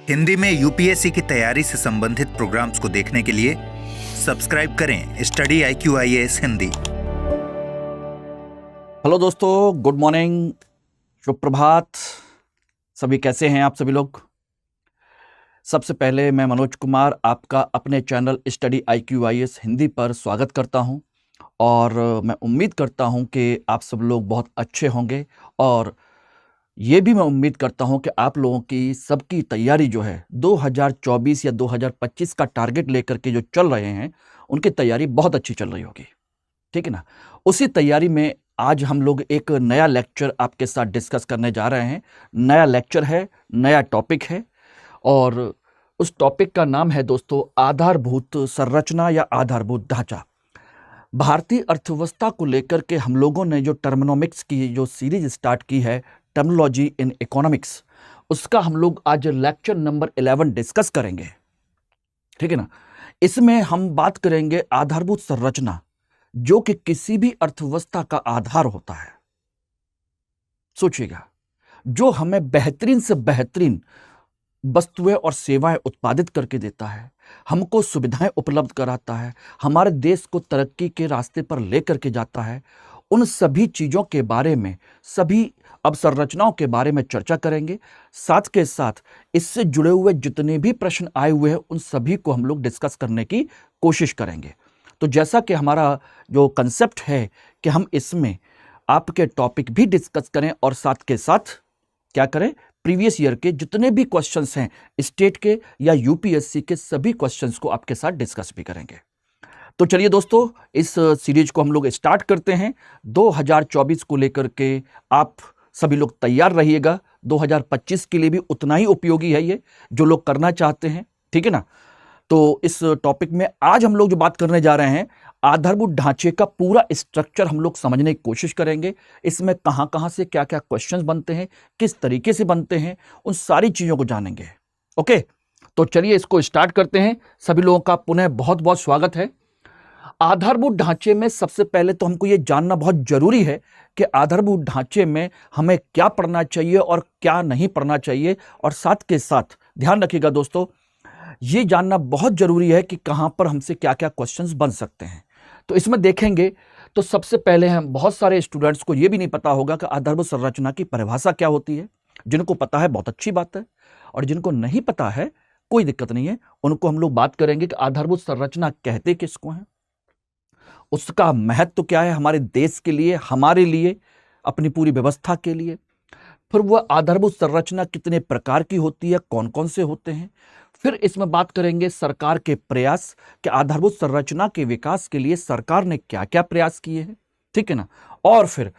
हिंदी में यूपीएससी की तैयारी से संबंधित प्रोग्राम्स को देखने के लिए सब्सक्राइब करें स्टडी IQIAS हिंदी। हेलो दोस्तों, गुड मॉर्निंग, शुभ प्रभात। सभी कैसे हैं आप सभी लोग? सबसे पहले मैं मनोज कुमार आपका अपने चैनल स्टडी IQIAS हिंदी पर स्वागत करता हूं और मैं उम्मीद करता हूं कि आप सब लोग बहुत अच्छे होंगे और ये भी मैं उम्मीद करता हूं कि आप लोगों की सबकी तैयारी जो है 2024 या 2025 का टारगेट लेकर के जो चल रहे हैं उनकी तैयारी बहुत अच्छी चल रही होगी। ठीक है ना? उसी तैयारी में आज हम लोग एक नया लेक्चर आपके साथ डिस्कस करने जा रहे हैं। नया लेक्चर है, नया टॉपिक है और उस टॉपिक का नाम है दोस्तों आधारभूत संरचना या आधारभूत ढांचा। भारतीय अर्थव्यवस्था को लेकर के हम लोगों ने जो टर्मिनोमिक्स की जो सीरीज स्टार्ट की है, टर्मिनोलॉजी इन इकोनॉमिक्स, उसका हम लोग आज लेक्चर नंबर 11 डिस्कस करेंगे। ठीक है ना? इसमें हम बात करेंगे आधारभूत संरचना, जो कि किसी भी अर्थव्यवस्था का आधार होता है। सोचिएगा, जो हमें बेहतरीन से बेहतरीन वस्तुएं और सेवाएं उत्पादित करके देता है, हमको सुविधाएं उपलब्ध कराता है, हमारे देश को तरक्की के रास्ते पर लेकर के जाता है। उन सभी चीजों के बारे में, सभी अवसंरचनाओं के बारे में चर्चा करेंगे। साथ के साथ इससे जुड़े हुए जितने भी प्रश्न आए हुए हैं उन सभी को हम लोग डिस्कस करने की कोशिश करेंगे। तो जैसा कि हमारा जो कंसेप्ट है कि हम इसमें आपके टॉपिक भी डिस्कस करें और साथ के साथ क्या करें, प्रीवियस ईयर के जितने भी क्वेश्चंस हैं स्टेट के या यूपीएससी के सभी क्वेश्चंस को आपके साथ डिस्कस भी करेंगे। तो चलिए दोस्तों, इस सीरीज को हम लोग स्टार्ट करते हैं। 2024 को लेकर के आप सभी लोग तैयार रहिएगा। 2025 के लिए भी उतना ही उपयोगी है ये, जो लोग करना चाहते हैं। ठीक है ना? तो इस टॉपिक में आज हम लोग जो बात करने जा रहे हैं, आधारभूत ढांचे का पूरा स्ट्रक्चर हम लोग समझने की कोशिश करेंगे। इसमें कहां कहां से क्या क्या क्वेश्चंस बनते हैं, किस तरीके से बनते हैं, उन सारी चीजों को जानेंगे। ओके, तो चलिए इसको स्टार्ट करते हैं। सभी लोगों का पुनः बहुत बहुत स्वागत है। आधारभूत ढांचे में सबसे पहले तो हमको ये जानना बहुत जरूरी है कि आधारभूत ढांचे में हमें क्या पढ़ना चाहिए और क्या नहीं पढ़ना चाहिए। और साथ के साथ ध्यान रखिएगा दोस्तों, ये जानना बहुत जरूरी है कि कहां पर हमसे क्या क्या क्वेश्चंस बन सकते हैं। तो इसमें देखेंगे तो सबसे पहले हम, बहुत सारे स्टूडेंट्स को यह भी नहीं पता होगा कि आधारभूत संरचना की परिभाषा क्या होती है। जिनको पता है बहुत अच्छी बात है, और जिनको नहीं पता है कोई दिक्कत नहीं है, उनको हम लोग बात करेंगे कि आधारभूत संरचना कहते किसको हैं, उसका महत्व क्या है हमारे देश के लिए, हमारे लिए, अपनी पूरी व्यवस्था के लिए। फिर वह आधारभूत संरचना कितने प्रकार की होती है, कौन कौन से होते हैं। फिर इसमें बात करेंगे सरकार के प्रयास, कि आधारभूत संरचना के विकास के लिए सरकार ने क्या क्या प्रयास किए हैं। ठीक है ना? और फिर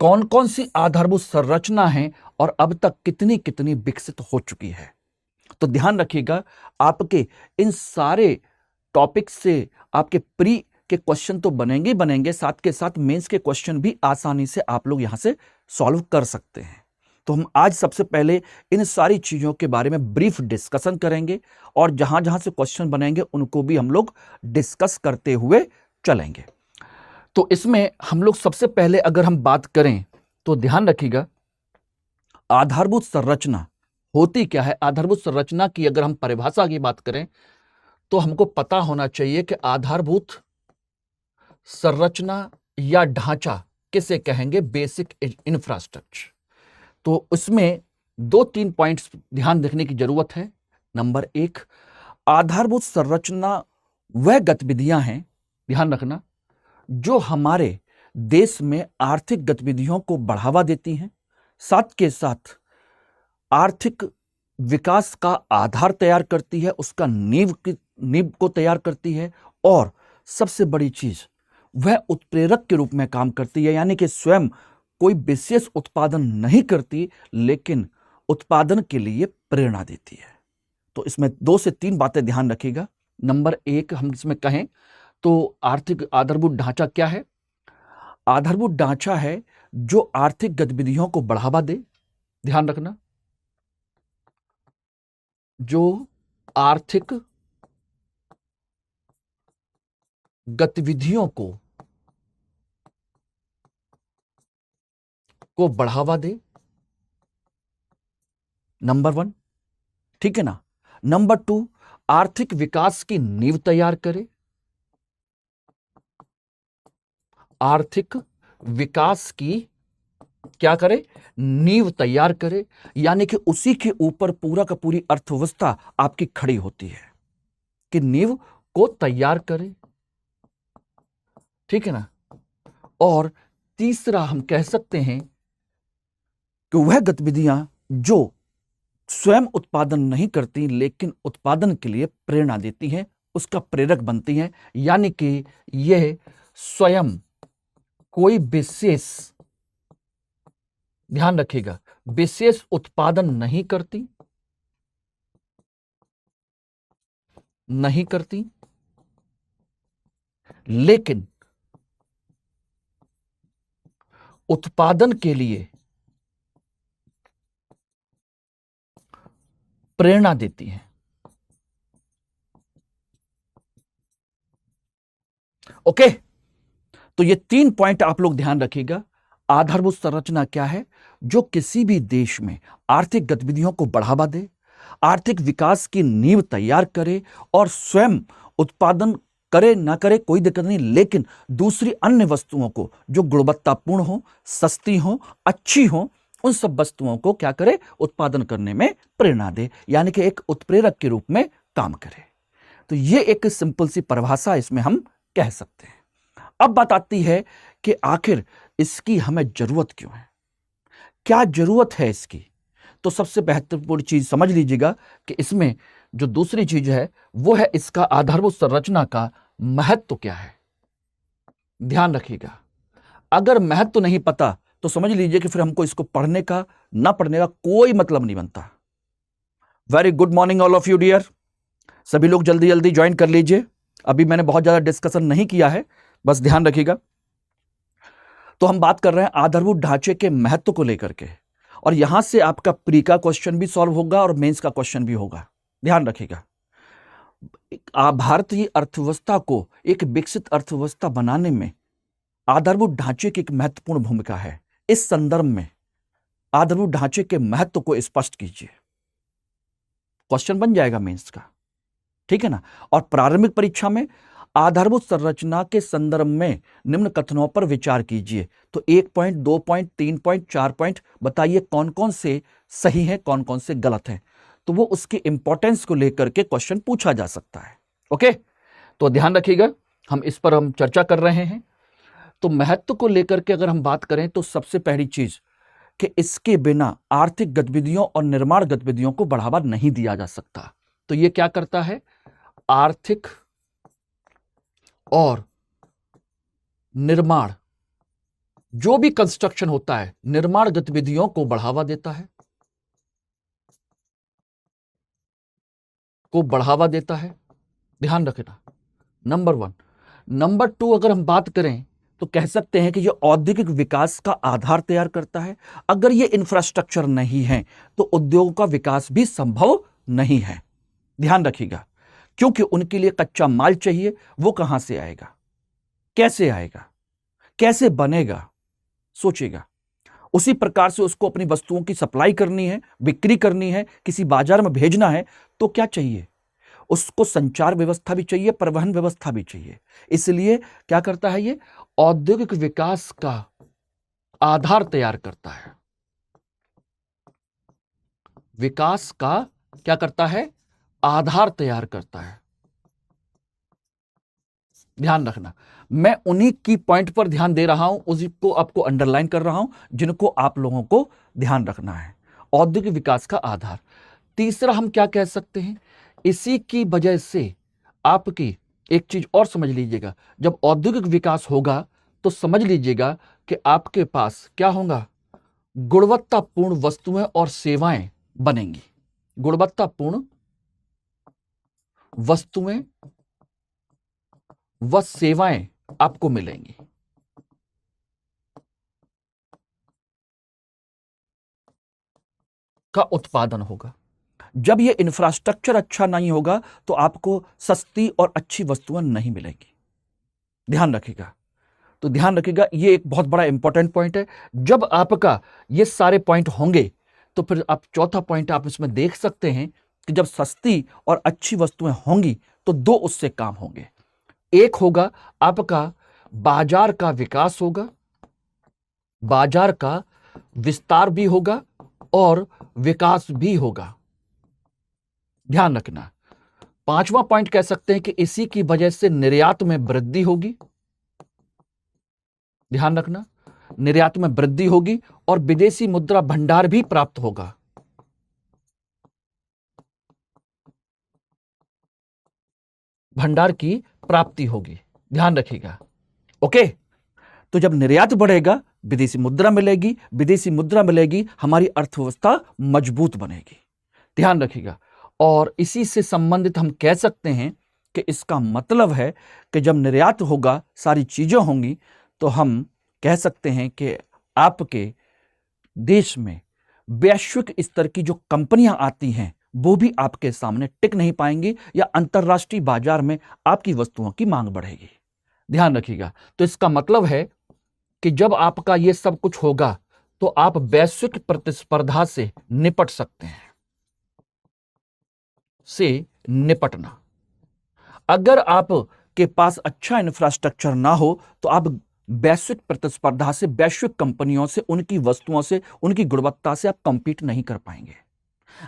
कौन कौन सी आधारभूत संरचना है और अब तक कितनी कितनी विकसित हो चुकी है। तो ध्यान रखिएगा, आपके इन सारे टॉपिक से आपके प्री के क्वेश्चन तो बनेंगे ही बनेंगे, साथ के साथ मेंस के क्वेश्चन भी आसानी से आप लोग यहां से सॉल्व कर सकते हैं। तो हम आज सबसे पहले इन सारी चीजों के बारे में ब्रीफ डिस्कशन करेंगे और जहां जहां से क्वेश्चन बनेंगे उनको भी हम लोग डिस्कस करते हुए चलेंगे। तो इसमें हम लोग सबसे पहले अगर हम बात करें तो ध्यान रखिएगा, आधारभूत संरचना होती क्या है। आधारभूत संरचना की अगर हम परिभाषा की बात करें तो हमको पता होना चाहिए कि आधारभूत संरचना या ढांचा किसे कहेंगे, बेसिक इंफ्रास्ट्रक्चर। तो उसमें दो तीन पॉइंट्स ध्यान रखने की जरूरत है। नंबर एक, आधारभूत संरचना वह गतिविधियां हैं, ध्यान रखना, जो हमारे देश में आर्थिक गतिविधियों को बढ़ावा देती हैं, साथ के साथ आर्थिक विकास का आधार तैयार करती है, उसका नींव को तैयार करती है, और सबसे बड़ी चीज वह उत्प्रेरक के रूप में काम करती है। यानी कि स्वयं कोई विशेष उत्पादन नहीं करती, लेकिन उत्पादन के लिए प्रेरणा देती है। तो इसमें दो से तीन बातें ध्यान रखिएगा। नंबर एक, हम इसमें कहें तो आर्थिक आधारभूत ढांचा क्या है। आधारभूत ढांचा है जो आर्थिक गतिविधियों को बढ़ावा दे, ध्यान रखना, जो आर्थिक गतिविधियों को बढ़ावा दे, नंबर वन। ठीक है ना। नंबर 2, आर्थिक विकास की नींव तैयार करे। आर्थिक विकास की क्या करे, नींव तैयार करे, यानी कि उसी के ऊपर पूरा का पूरी अर्थव्यवस्था आपकी खड़ी होती है कि नींव को तैयार करे, ठीक है ना। और तीसरा हम कह सकते हैं कि वह गतिविधियां जो स्वयं उत्पादन नहीं करती लेकिन उत्पादन के लिए प्रेरणा देती हैं, उसका प्रेरक बनती हैं, यानी कि यह स्वयं कोई विशेष, ध्यान रखिएगा, विशेष उत्पादन नहीं करती लेकिन उत्पादन के लिए प्रेरणा देती हैं। ओके, तो ये 3 पॉइंट आप लोग ध्यान रखिएगा। आधारभूत संरचना क्या है? जो किसी भी देश में आर्थिक गतिविधियों को बढ़ावा दे, आर्थिक विकास की नींव तैयार करे और स्वयं उत्पादन करे ना करे कोई दिक्कत नहीं, लेकिन दूसरी अन्य वस्तुओं को जो गुणवत्तापूर्ण हो, सस्ती हो, अच्छी हो, उन सब वस्तुओं को क्या करे, उत्पादन करने में प्रेरणा दे, यानी कि एक उत्प्रेरक के रूप में काम करे। तो ये एक सिंपल सी परिभाषा इसमें हम कह सकते हैं। अब बात आती है कि आखिर इसकी हमें जरूरत क्यों है, क्या जरूरत है इसकी। तो सबसे महत्वपूर्ण चीज समझ लीजिएगा कि इसमें जो दूसरी चीज है वो है इसका आधारभूत संरचना का महत्व क्या है। ध्यान रखिएगा, अगर महत्व नहीं पता तो समझ लीजिए कि फिर हमको इसको पढ़ने का ना पढ़ने का कोई मतलब नहीं बनता। Very good morning all of you dear, सभी लोग जल्दी जल्दी ज्वाइन कर लीजिए। अभी मैंने बहुत ज्यादा डिस्कशन नहीं किया है, बस ध्यान रखिएगा। तो हम बात कर रहे हैं आधारभूत ढांचे के महत्व को लेकर के, और यहां से आपका प्री का क्वेश्चन भी सॉल्व होगा और मेंस का क्वेश्चन भी होगा। ध्यान रखिएगा, भारतीय अर्थव्यवस्था को एक विकसित अर्थव्यवस्था बनाने में आधारभूत ढांचे की एक महत्वपूर्ण भूमिका है। इस संदर्भ में आधारभूत ढांचे के महत्व को स्पष्ट कीजिए, क्वेश्चन बन जाएगा मेंस का, ठीक है ना। और प्रारंभिक परीक्षा में आधारभूत संरचना के संदर्भ में निम्न कथनों पर विचार कीजिए। तो 1 पॉइंट, 2 पॉइंट, 3 पॉइंट, 4 पॉइंट बताइए कौन कौन से सही हैं, कौन कौन से गलत हैं। तो वो उसकी इंपॉर्टेंस को लेकर के क्वेश्चन पूछा जा सकता है। ओके, तो ध्यान रखिएगा, इस पर हम चर्चा कर रहे हैं। तो महत्व को लेकर के अगर हम बात करें तो सबसे पहली चीज कि इसके बिना आर्थिक गतिविधियों और निर्माण गतिविधियों को बढ़ावा नहीं दिया जा सकता। तो ये क्या करता है, आर्थिक और निर्माण, जो भी कंस्ट्रक्शन होता है, निर्माण गतिविधियों को बढ़ावा देता है, ध्यान रखना, नंबर 1। नंबर 2 अगर हम बात करें तो कह सकते हैं कि यह औद्योगिक विकास का आधार तैयार करता है। अगर यह इंफ्रास्ट्रक्चर नहीं है तो उद्योगों का विकास भी संभव नहीं है। ध्यान रखिएगा, क्योंकि उनके लिए कच्चा माल चाहिए, वो कहां से आएगा, कैसे आएगा, कैसे बनेगा, सोचिएगा। उसी प्रकार से उसको अपनी वस्तुओं की सप्लाई करनी है, बिक्री करनी है, किसी बाजार में भेजना है, तो क्या चाहिए, उसको संचार व्यवस्था भी चाहिए, परिवहन व्यवस्था भी चाहिए। इसलिए क्या करता है, ये औद्योगिक विकास का आधार तैयार करता है। विकास का क्या करता है, आधार तैयार करता है। ध्यान रखना, मैं उन्हीं की पॉइंट पर ध्यान दे रहा हूं, उसी को आपको अंडरलाइन कर रहा हूं, जिनको आप लोगों को ध्यान रखना है। औद्योगिक विकास का आधार। तीसरा हम क्या कह सकते हैं, इसी की वजह से आपकी एक चीज और समझ लीजिएगा, जब औद्योगिक विकास होगा तो समझ लीजिएगा कि आपके पास क्या होगा, गुणवत्तापूर्ण वस्तुएं और सेवाएं बनेंगी। गुणवत्तापूर्ण वस्तुएं व सेवाएं आपको मिलेंगी। का उत्पादन होगा। जब यह इंफ्रास्ट्रक्चर अच्छा नहीं होगा तो आपको सस्ती और अच्छी वस्तुएं नहीं मिलेंगी। ध्यान रखिएगा, तो ध्यान रखिएगा, ये एक बहुत बड़ा इंपॉर्टेंट पॉइंट है। जब आपका ये सारे पॉइंट होंगे तो फिर आप चौथा पॉइंट आप इसमें देख सकते हैं कि जब सस्ती और अच्छी वस्तुएं होंगी तो दो उससे काम होंगे। एक होगा आपका बाजार का विकास होगा, बाजार का विस्तार भी होगा और विकास भी होगा। ध्यान रखना, पांचवा पॉइंट कह सकते हैं कि इसी की वजह से निर्यात में वृद्धि होगी। ध्यान रखना, निर्यात में वृद्धि होगी और विदेशी मुद्रा भंडार भी प्राप्त होगा। भंडार की प्राप्ति होगी, ध्यान रखिएगा। ओके, तो जब निर्यात बढ़ेगा विदेशी मुद्रा मिलेगी, विदेशी मुद्रा मिलेगी, हमारी अर्थव्यवस्था मजबूत बनेगी। ध्यान रखिएगा। और इसी से संबंधित हम कह सकते हैं कि इसका मतलब है कि जब निर्यात होगा, सारी चीजें होंगी, तो हम कह सकते हैं कि आपके देश में वैश्विक स्तर की जो कंपनियां आती हैं वो भी आपके सामने टिक नहीं पाएंगी या अंतर्राष्ट्रीय बाजार में आपकी वस्तुओं की मांग बढ़ेगी। ध्यान रखिएगा। तो इसका मतलब है कि जब आपका ये सब कुछ होगा तो आप वैश्विक प्रतिस्पर्धा से निपट सकते हैं। से निपटना, अगर आपके पास अच्छा इंफ्रास्ट्रक्चर ना हो तो आप वैश्विक प्रतिस्पर्धा से, वैश्विक कंपनियों से, उनकी वस्तुओं से, उनकी गुणवत्ता से आप कंपीट नहीं कर पाएंगे।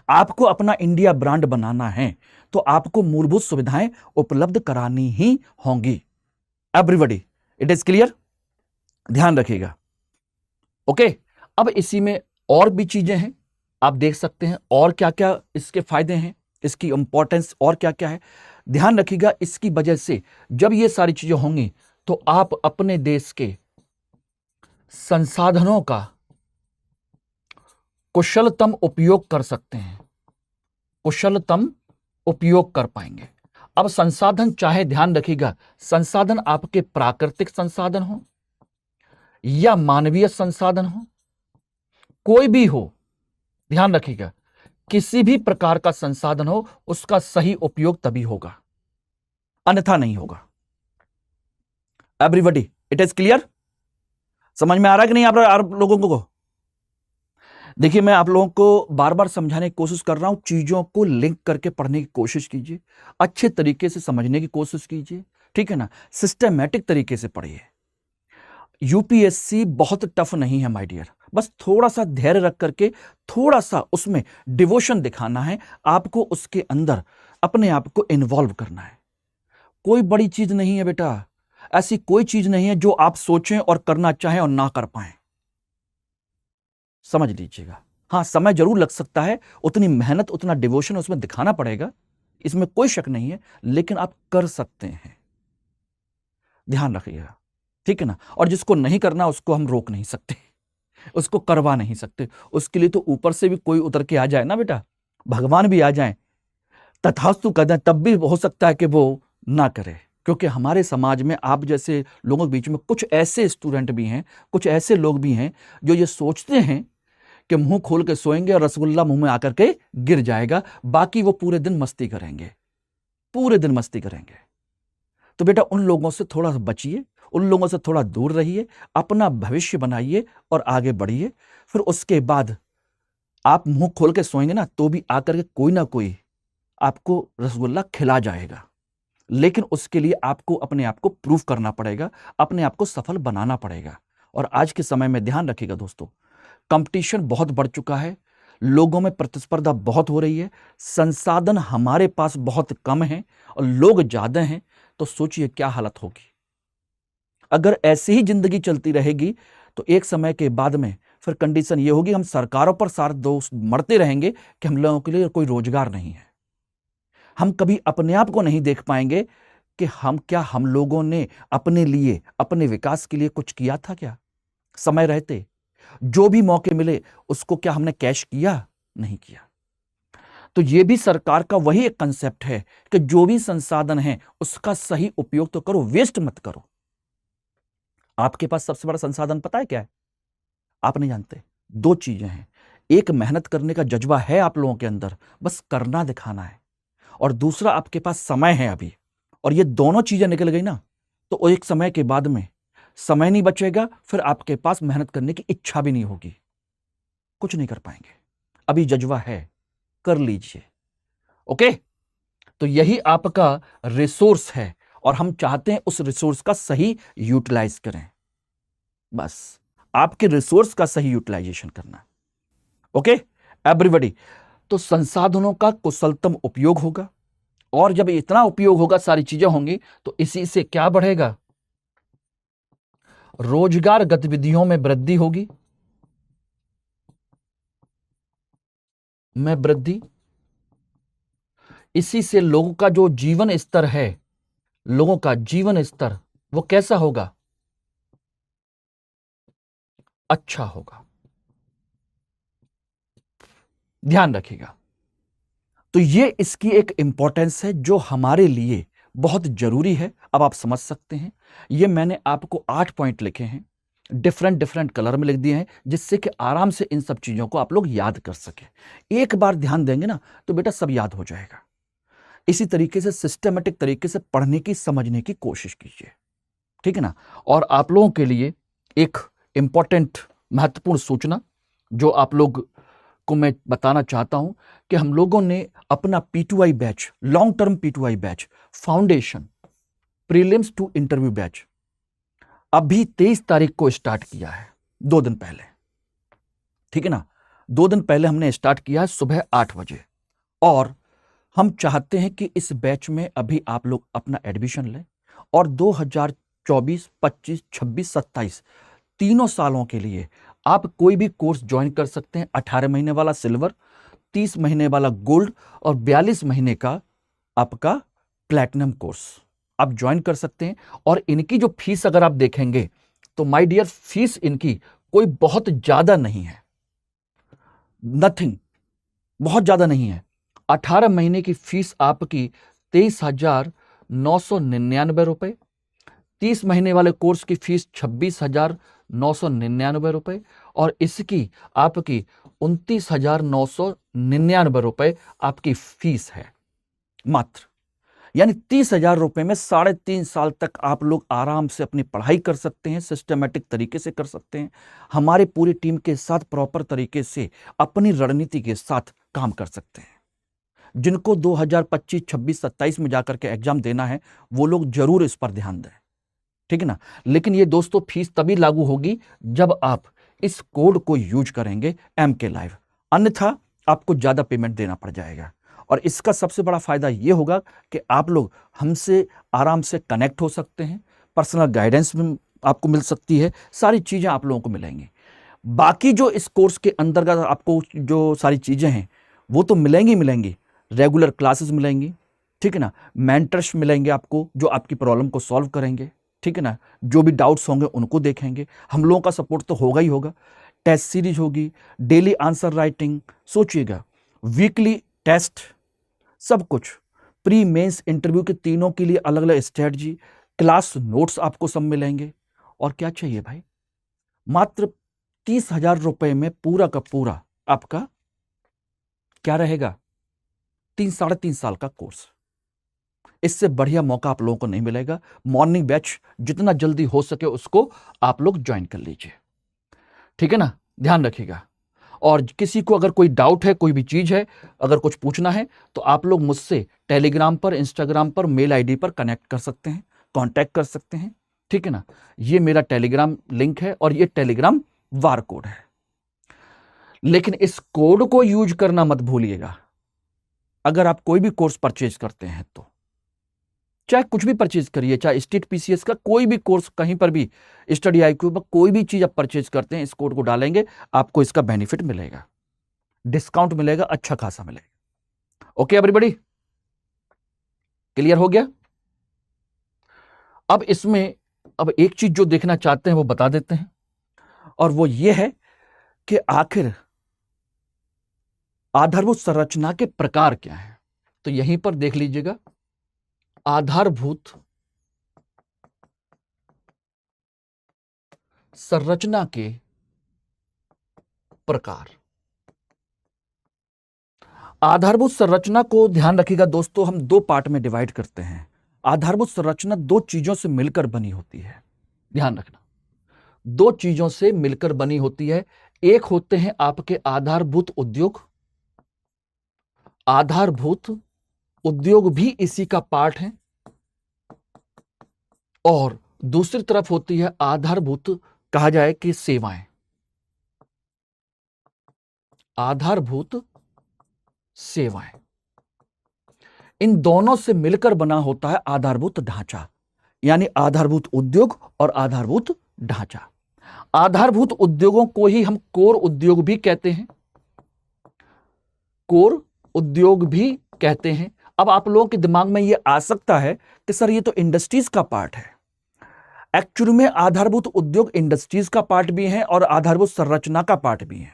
आपको अपना इंडिया ब्रांड बनाना है तो आपको मूलभूत सुविधाएं उपलब्ध करानी ही होंगी। Everybody, it is clear? ध्यान रखिएगा। ओके, अब इसी में और भी चीजें हैं, आप देख सकते हैं और क्या क्या इसके फायदे हैं, इसकी इंपॉर्टेंस और क्या क्या है। ध्यान रखिएगा, इसकी वजह से जब ये सारी चीजें होंगी तो आप अपने देश के संसाधनों का कुशलतम उपयोग कर सकते हैं, कुशलतम उपयोग कर पाएंगे। अब संसाधन, चाहे ध्यान रखिएगा, संसाधन आपके प्राकृतिक संसाधन हो या मानवीय संसाधन हो, कोई भी हो, ध्यान रखिएगा, किसी भी प्रकार का संसाधन हो, उसका सही उपयोग तभी होगा, अन्यथा नहीं होगा। Everybody, it is clear? समझ में आ रहा है कि नहीं आप लोगों को? देखिए, मैं आप लोगों को बार बार समझाने की कोशिश कर रहा हूं, चीजों को लिंक करके पढ़ने की कोशिश कीजिए, अच्छे तरीके से समझने की कोशिश कीजिए, ठीक है ना? सिस्टमैटिक तरीके से पढ़िए। यूपीएससी बहुत टफ नहीं है माय डियर, बस थोड़ा सा धैर्य रख करके, थोड़ा सा उसमें डिवोशन दिखाना है आपको, उसके अंदर अपने आप को इन्वॉल्व करना है। कोई बड़ी चीज नहीं है बेटा, ऐसी कोई चीज नहीं है जो आप सोचें और करना चाहें और ना कर पाएं। समझ लीजिएगा। हाँ, समय जरूर लग सकता है, उतनी मेहनत, उतना डिवोशन उसमें दिखाना पड़ेगा, इसमें कोई शक नहीं है, लेकिन आप कर सकते हैं। ध्यान रखिएगा, ठीक है ना? और जिसको नहीं करना उसको हम रोक नहीं सकते, उसको करवा नहीं सकते। उसके लिए तो ऊपर से भी कोई उतर के आ जाए ना बेटा, भगवान भी आ जाए, तथास्तु कर दें, तब भी हो सकता है कि वो ना करे। क्योंकि हमारे समाज में आप जैसे लोगों के बीच में कुछ ऐसे स्टूडेंट भी हैं, कुछ ऐसे लोग भी हैं जो ये सोचते हैं कि मुंह खोल के सोएंगे और रसगुल्ला मुंह में आकर के गिर जाएगा, बाकी वो पूरे दिन मस्ती करेंगे, पूरे दिन मस्ती करेंगे। तो बेटा उन लोगों से थोड़ा बचिए, उन लोगों से थोड़ा दूर रहिए, अपना भविष्य बनाइए और आगे बढ़िए। फिर उसके बाद आप मुंह खोल के सोएंगे ना तो भी आकर के कोई ना कोई आपको रसगुल्ला खिला जाएगा, लेकिन उसके लिए आपको अपने आप को प्रूव करना पड़ेगा, अपने आप को सफल बनाना पड़ेगा। और आज के समय में ध्यान रखिएगा दोस्तों, कंपटीशन बहुत बढ़ चुका है, लोगों में प्रतिस्पर्धा बहुत हो रही है, संसाधन हमारे पास बहुत कम है और लोग ज्यादा हैं, तो सोचिए क्या हालत होगी। अगर ऐसे ही जिंदगी चलती रहेगी तो एक समय के बाद में फिर कंडीशन ये होगी, हम सरकारों पर सारे दोष मरते रहेंगे कि हम लोगों के लिए कोई रोजगार नहीं है। हम कभी अपने आप को नहीं देख पाएंगे कि हम लोगों ने अपने लिए, अपने विकास के लिए कुछ किया था क्या? समय रहते जो भी मौके मिले उसको क्या हमने कैश किया? नहीं किया। तो ये भी सरकार का वही एक कंसेप्ट है कि जो भी संसाधन है उसका सही उपयोग तो करो, वेस्ट मत करो। आपके पास सबसे बड़ा संसाधन पता है क्या है? आप नहीं जानते। दो चीजें हैं, एक मेहनत करने का जज्बा है आप लोगों के अंदर, बस करना दिखाना है, और दूसरा आपके पास समय है अभी। और ये दोनों चीजें निकल गई ना तो एक समय के बाद में समय नहीं बचेगा, फिर आपके पास मेहनत करने की इच्छा भी नहीं होगी, कुछ नहीं कर पाएंगे। अभी जज्बा है, कर लीजिए, ओके, तो यही आपका रिसोर्स है और हम चाहते हैं उस रिसोर्स का सही यूटिलाइज करें। बस आपके रिसोर्स का सही यूटिलाइजेशन करना। ओके एवरीबॉडी, तो संसाधनों का कुशलतम उपयोग होगा और जब इतना उपयोग होगा, सारी चीजें होंगी, तो इसी से क्या बढ़ेगा? रोजगार गतिविधियों में वृद्धि होगी, इसी से लोगों का जो जीवन स्तर है, लोगों का जीवन स्तर वो कैसा होगा? अच्छा होगा। ध्यान रखिएगा। तो ये इसकी एक इंपॉर्टेंस है जो हमारे लिए बहुत जरूरी है। अब आप समझ सकते हैं, ये मैंने आपको 8 पॉइंट लिखे हैं, डिफरेंट डिफरेंट कलर में लिख दिए हैं, जिससे कि आराम से इन सब चीजों को आप लोग याद कर सके। एक बार ध्यान देंगे ना तो बेटा सब याद हो जाएगा। इसी तरीके से सिस्टमेटिक तरीके से पढ़ने की, समझने की कोशिश कीजिए, ठीक है ना। और आप लोगों के लिए एक इंपॉर्टेंट महत्वपूर्ण सूचना जो आप लोग को मैं बताना चाहता हूं कि हम लोगों ने अपना P2I batch, long term P2I batch, foundation, prelims to interview batch अभी 23 तारीख को स्टार्ट किया है, 2 दिन पहले, ठीक है ना। 2 दिन पहले हमने स्टार्ट किया है सुबह 8 बजे, और हम चाहते हैं कि इस बैच में अभी आप लोग अपना एडमिशन लें और 2024, 25, 26, 27 तीनों सालों के लिए आप कोई भी कोर्स ज्वाइन कर सकते हैं। 18 महीने वाला सिल्वर, 30 महीने वाला गोल्ड और 42 महीने का आपका प्लैटिनम कोर्स आप ज्वाइन कर सकते हैं। और इनकी जो फीस अगर आप देखेंगे तो माय डियर, फीस इनकी कोई बहुत ज्यादा नहीं है, नथिंग, बहुत ज्यादा नहीं है। 18 महीने की फीस आपकी 23,999 रुपए, 30 महीने वाले कोर्स की फीस 26,999 रुपए और इसकी आपकी 29,999 रुपए आपकी फीस है मात्र। यानी 30,000 रुपए में 3.5 साल तक आप लोग आराम से अपनी पढ़ाई कर सकते हैं, सिस्टमेटिक तरीके से कर सकते हैं, हमारी पूरी टीम के साथ प्रॉपर तरीके से अपनी रणनीति के साथ काम कर सकते हैं। जिनको 2025, 26, 27 में जाकर के एग्जाम देना है वो लोग जरूर इस पर ध्यान दें, ठीक है ना। लेकिन ये दोस्तों फीस तभी लागू होगी जब आप इस कोड को यूज करेंगे MK Live, अन्यथा आपको ज्यादा पेमेंट देना पड़ जाएगा। और इसका सबसे बड़ा फायदा ये होगा कि आप लोग हमसे आराम से कनेक्ट हो सकते हैं, पर्सनल गाइडेंस भी आपको मिल सकती है, सारी चीजें आप लोगों को मिलेंगी। बाकी जो इस कोर्स के अंतर्गत आपको जो सारी चीजें हैं वो तो मिलेंगी, रेगुलर क्लासेस मिलेंगी, ठीक है ना, मेंटर्स मिलेंगे आपको जो आपकी प्रॉब्लम को सॉल्व करेंगे, ठीक है ना, जो भी डाउट्स होंगे उनको देखेंगे, हम लोगों का सपोर्ट तो होगा ही होगा, टेस्ट सीरीज होगी, डेली आंसर राइटिंग, सोचिएगा, वीकली टेस्ट, सब कुछ, प्री मेंस इंटरव्यू के तीनों के लिए अलग अलग स्ट्रेटजी, क्लास नोट्स आपको सब मिलेंगे। और क्या चाहिए भाई, मात्र 30,000 रुपए में पूरा का पूरा आपका क्या रहेगा, 3-3.5 साल का कोर्स। इससे बढ़िया मौका आप लोगों को नहीं मिलेगा। मॉर्निंग बैच जितना जल्दी हो सके उसको आप लोग ज्वाइन कर लीजिए, ठीक है ना, ध्यान रखिएगा। और किसी को अगर कोई डाउट है, कोई भी चीज है, अगर कुछ पूछना है तो आप लोग मुझसे टेलीग्राम पर, इंस्टाग्राम पर, मेल आईडी पर कनेक्ट कर सकते हैं, कांटेक्ट कर सकते हैं, ठीक है ना। ये मेरा टेलीग्राम लिंक है और ये टेलीग्राम वार कोड है। लेकिन इस कोड को यूज करना मत भूलिएगा। अगर आप कोई भी कोर्स परचेज करते हैं तो चाहे कुछ भी परचेज करिए, चाहे स्टेट PCS का कोई भी कोर्स, कहीं पर भी स्टडी IQ पर कोई भी चीज आप परचेज करते हैं, इस कोड को डालेंगे आपको इसका बेनिफिट मिलेगा, डिस्काउंट मिलेगा, अच्छा खासा मिलेगा। ओके एवरीबॉडी, क्लियर हो गया। अब इसमें अब एक चीज जो देखना चाहते हैं वो बता देते हैं, और वो ये है कि आखिर आधारभूत संरचना के प्रकार क्या हैं। तो यहीं पर देख लीजिएगा, आधारभूत संरचना के प्रकार। आधारभूत संरचना को ध्यान रखिएगा दोस्तों, हम 2 पार्ट में डिवाइड करते हैं। आधारभूत संरचना 2 चीजों से मिलकर बनी होती है, ध्यान रखना, 2 चीजों से मिलकर बनी होती है। एक होते हैं आपके आधारभूत उद्योग, आधारभूत उद्योग भी इसी का पार्ट है। और दूसरी तरफ होती है आधारभूत, कहा जाए कि सेवाएं, आधारभूत सेवाएं। इन दोनों से मिलकर बना होता है आधारभूत ढांचा, यानी आधारभूत उद्योग और आधारभूत ढांचा। आधारभूत उद्योगों को ही हम कोर उद्योग भी कहते हैं, कोर उद्योग भी कहते हैं। अब आप लोगों के दिमाग में यह आ सकता है कि सर ये तो इंडस्ट्रीज का पार्ट है। एक्चुअली में आधारभूत उद्योग इंडस्ट्रीज का पार्ट भी है और आधारभूत संरचना का पार्ट भी है,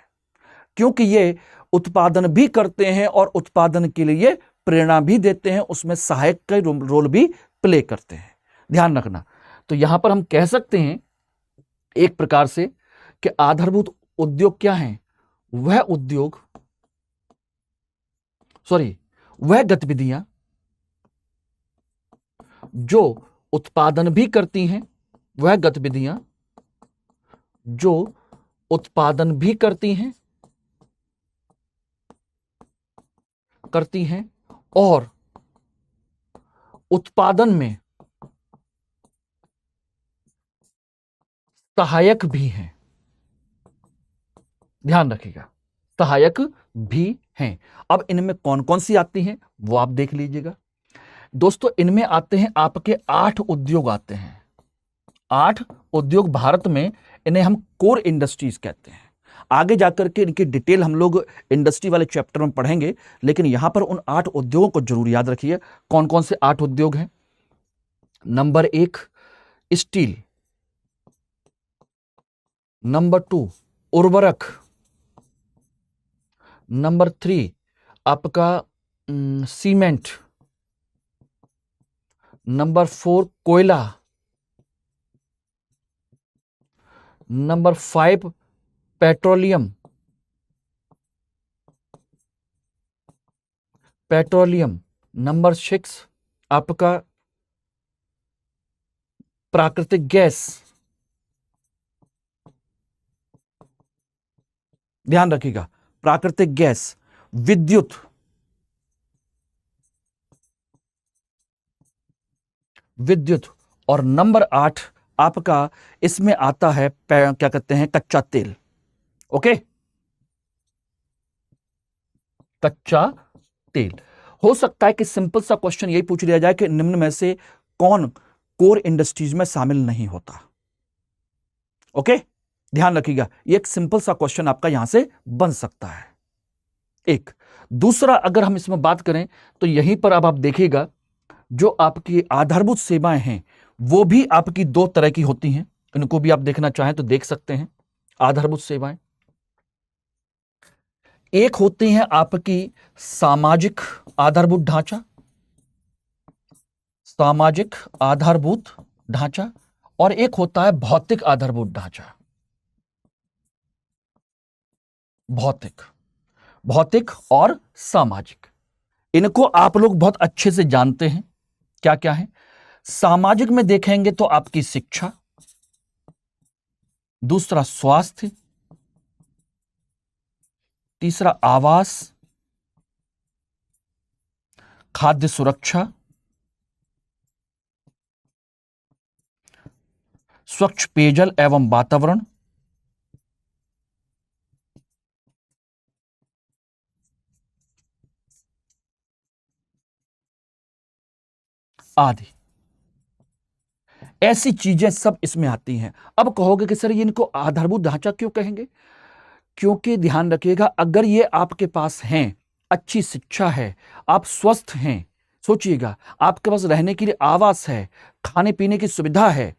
क्योंकि ये उत्पादन भी करते हैं और उत्पादन के लिए प्रेरणा भी देते हैं, उसमें सहायक का रोल भी प्ले करते हैं। ध्यान रखना। तो यहां पर हम कह सकते हैं एक प्रकार से कि आधारभूत उद्योग क्या है? वह गतिविधियां जो उत्पादन भी करती हैं, वह गतिविधियां जो उत्पादन भी करती हैं और उत्पादन में सहायक भी हैं। ध्यान रखिएगा, सहायक भी हैं। अब इनमें कौन कौन सी आती हैं वो आप देख लीजिएगा। दोस्तों, इनमें आते हैं आपके 8 उद्योग आते हैं। 8 उद्योग भारत में, इन्हें हम कोर इंडस्ट्रीज कहते हैं। आगे जाकर के इनकी डिटेल हम लोग इंडस्ट्री वाले चैप्टर में पढ़ेंगे, लेकिन यहां पर उन 8 उद्योगों को जरूर याद रखिए। कौन कौन से 8 उद्योग हैं? नंबर 1 स्टील, नंबर 2 उर्वरक, नंबर 3 आपका सीमेंट, नंबर 4 कोयला, नंबर 5 पेट्रोलियम, नंबर 6 आपका प्राकृतिक गैस। ध्यान रखिएगा, प्राकृतिक गैस, विद्युत, और नंबर 8 आपका इसमें आता है क्या कहते हैं, कच्चा तेल। ओके, कच्चा तेल। हो सकता है कि सिंपल सा क्वेश्चन यही पूछ लिया जाए कि निम्न में से कौन कोर इंडस्ट्रीज में शामिल नहीं होता। ओके, ध्यान रखिएगा, ये एक सिंपल सा क्वेश्चन आपका यहां से बन सकता है। एक दूसरा, अगर हम इसमें बात करें तो यहीं पर अब आप देखिएगा, जो आपकी आधारभूत सेवाएं हैं वो भी आपकी 2 तरह की होती हैं। इनको भी आप देखना चाहें तो देख सकते हैं। आधारभूत सेवाएं एक होती हैं आपकी सामाजिक आधारभूत ढांचा, सामाजिक आधारभूत ढांचा, और एक होता है भौतिक आधारभूत ढांचा। भौतिक और सामाजिक, इनको आप लोग बहुत अच्छे से जानते हैं क्या क्या है। सामाजिक में देखेंगे तो आपकी शिक्षा, दूसरा स्वास्थ्य, तीसरा आवास, खाद्य सुरक्षा, स्वच्छ पेयजल एवं वातावरण, आदि। ऐसी चीजें सब इसमें आती हैं। अब कहोगे कि सर ये इनको आधारभूत ढांचा क्यों कहेंगे? क्योंकि ध्यान रखिएगा, अगर ये आपके पास हैं, अच्छी शिक्षा है, आप स्वस्थ हैं, सोचिएगा आपके पास रहने के लिए आवास है, खाने पीने की सुविधा है,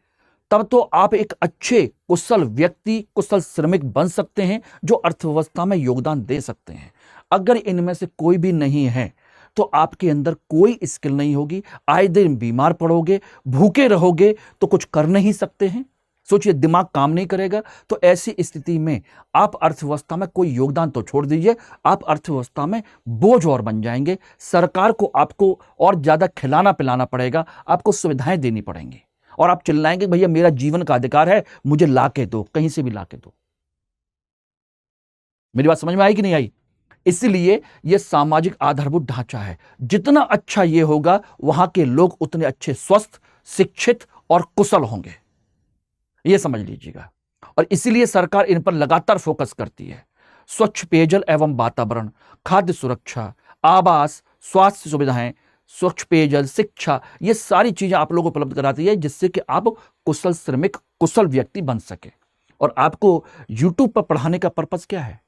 तब तो आप एक अच्छे कुशल व्यक्ति, कुशल श्रमिक बन सकते हैं जो अर्थव्यवस्था में योगदान दे सकते हैं। अगर इनमें से कोई भी नहीं है तो आपके अंदर कोई स्किल नहीं होगी, आए दिन बीमार पड़ोगे, भूखे रहोगे तो कुछ कर नहीं सकते हैं। सोचिए, दिमाग काम नहीं करेगा, तो ऐसी स्थिति में आप अर्थव्यवस्था में कोई योगदान तो छोड़ दीजिए, आप अर्थव्यवस्था में बोझ और बन जाएंगे। सरकार को आपको और ज्यादा खिलाना पिलाना पड़ेगा, आपको सुविधाएं देनी पड़ेंगी, और आप चिल्लाएंगे भैया मेरा जीवन का अधिकार है, मुझे ला के दो, कहीं से भी ला के दो। मेरी बात समझ में आई कि नहीं आई? इसलिए यह सामाजिक आधारभूत ढांचा है। जितना अच्छा ये होगा, वहां के लोग उतने अच्छे, स्वस्थ, शिक्षित और कुशल होंगे, यह समझ लीजिएगा। और इसीलिए सरकार इन पर लगातार फोकस करती है। स्वच्छ पेयजल एवं वातावरण, खाद्य सुरक्षा, आवास, स्वास्थ्य सुविधाएं, स्वच्छ पेयजल, शिक्षा, ये सारी चीजें आप लोगों को उपलब्ध कराती है, जिससे कि आप कुशल श्रमिक, कुशल व्यक्ति बन सके। और आपको यूट्यूब पर पढ़ाने का पर्पस क्या है?